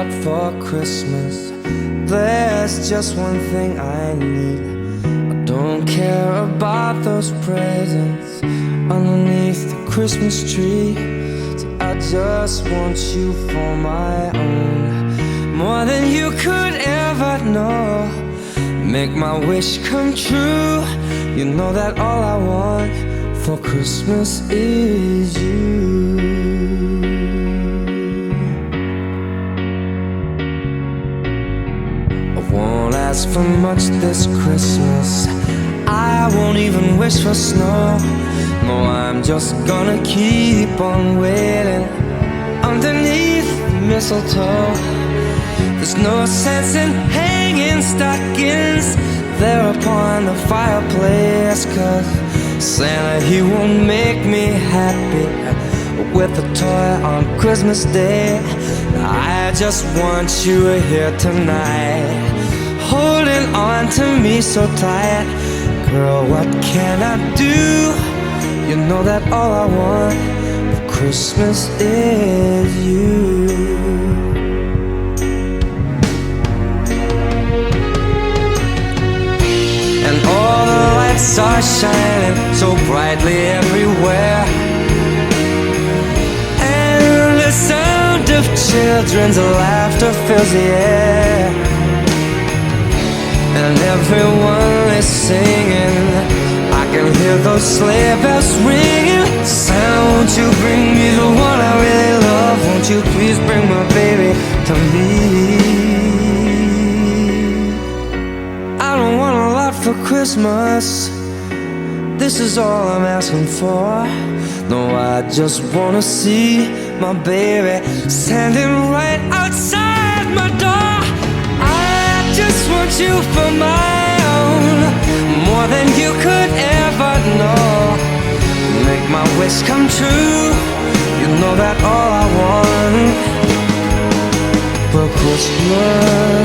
out for Christmas. There's just one thing I need. I don't care about those presents underneath the Christmas tree. So I just want you for my own, more than you could ever know. Make my wish come true. You know that all I want for Christmas is you. I won't ask for much this Christmas. I won't even wish for snow. No, I'm just gonna keep on waiting underneath the mistletoe. There's no sense in hanging stockings there upon the fireplace, 'cause Santa, he won't make me happy with a toy on Christmas Day. I just want you here tonight, holding on to me so tight. Girl, what can I do? You know that all I want for Christmas is you. And all the lights are shining so brightly everywhere, and the sound of children's laughter fills the air, and everyone is singing. I can hear those sleigh bells ringing. Santa, won't you bring me the one I really love? Won't you please bring my baby to me? I don't want a lot for Christmas. This is all I'm asking for. No, I just wanna see my baby standing right outside my door. I just want you for my own, more than you could ever know. Make my wish come true. You know that all I want for Christmas